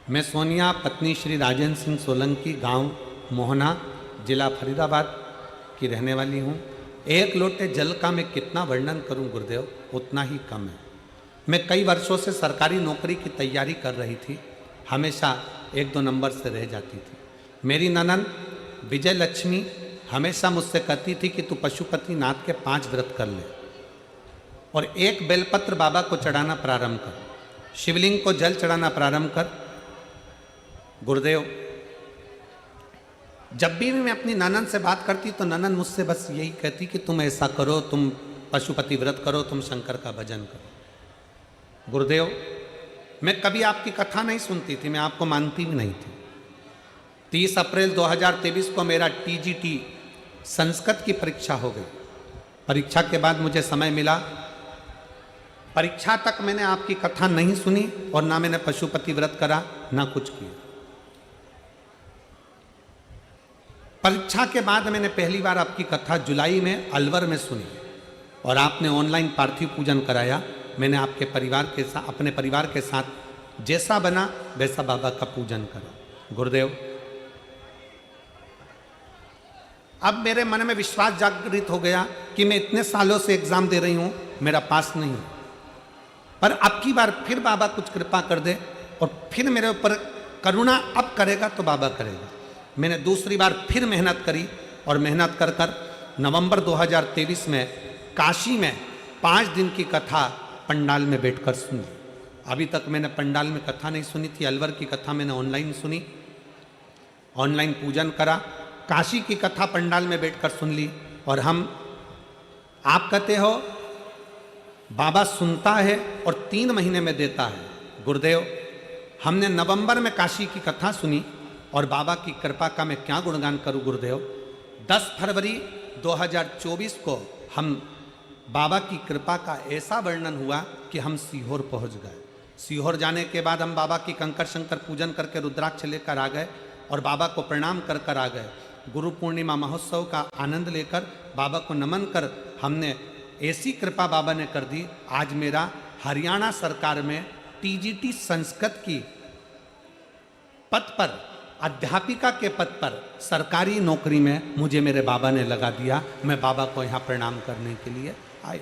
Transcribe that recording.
मैं सोनिया पत्नी श्री राजेंद्र सिंह सोलंकी, गांव मोहना, जिला फरीदाबाद की रहने वाली हूँ। एक लोटे जल का मैं कितना वर्णन करूँ गुरुदेव, उतना ही कम है। मैं कई वर्षों से सरकारी नौकरी की तैयारी कर रही थी, हमेशा 1-2 नंबर से रह जाती थी। मेरी ननद विजय लक्ष्मी हमेशा मुझसे कहती थी कि तू पशुपतिनाथ के 5 व्रत कर ले और एक बेलपत्र बाबा को चढ़ाना प्रारंभ कर, शिवलिंग को जल चढ़ाना प्रारंभ कर। गुरुदेव, जब भी मैं अपनी ननद से बात करती तो ननद मुझसे बस यही कहती कि तुम ऐसा करो, तुम पशुपति व्रत करो, तुम शंकर का भजन करो। गुरुदेव, मैं कभी आपकी कथा नहीं सुनती थी, मैं आपको मानती भी नहीं थी। 30 अप्रैल 2023 को मेरा टीजीटी संस्कृत की परीक्षा हो गई। परीक्षा के बाद मुझे समय मिला, परीक्षा तक मैंने आपकी कथा नहीं सुनी और ना मैंने पशुपति व्रत करा, ना कुछ किया। परीक्षा के बाद मैंने पहली बार आपकी कथा जुलाई में अलवर में सुनी और आपने ऑनलाइन पार्थिव पूजन कराया। मैंने आपके परिवार के साथ, अपने परिवार के साथ जैसा बना वैसा बाबा का पूजन करा। गुरुदेव, अब मेरे मन में विश्वास जागृत हो गया कि मैं इतने सालों से एग्जाम दे रही हूं, मेरा पास नहीं, पर अब की बार फिर बाबा कुछ कृपा कर दे और फिर मेरे ऊपर करुणा अब करेगा तो बाबा करेगा। मैंने दूसरी बार फिर मेहनत करी और मेहनत कर कर नवंबर 2023 में काशी में 5 दिन की कथा पंडाल में बैठकर सुनी। अभी तक मैंने पंडाल में कथा नहीं सुनी थी। अलवर की कथा मैंने ऑनलाइन सुनी, ऑनलाइन पूजन करा। काशी की कथा पंडाल में बैठकर सुन ली। और आप कहते हो बाबा सुनता है और 3 महीने में देता है। गुरुदेव, हमने नवंबर में काशी की कथा सुनी और बाबा की कृपा का मैं क्या गुणगान करूं गुरुदेव। 10 फरवरी 2024 को हम बाबा की कृपा का ऐसा वर्णन हुआ कि हम सीहोर पहुंच गए। सीहोर जाने के बाद हम बाबा की कंकर शंकर पूजन करके रुद्राक्ष लेकर आ गए और बाबा को प्रणाम कर कर आ गए। गुरु पूर्णिमा महोत्सव का आनंद लेकर बाबा को नमन कर हमने ऐसी कृपा बाबा ने कर दी। आज मेरा हरियाणा सरकार में टीजीटी संस्कृत की पद पर, अध्यापिका के पद पर सरकारी नौकरी में मुझे मेरे बाबा ने लगा दिया। मैं बाबा को यहाँ प्रणाम करने के लिए आई।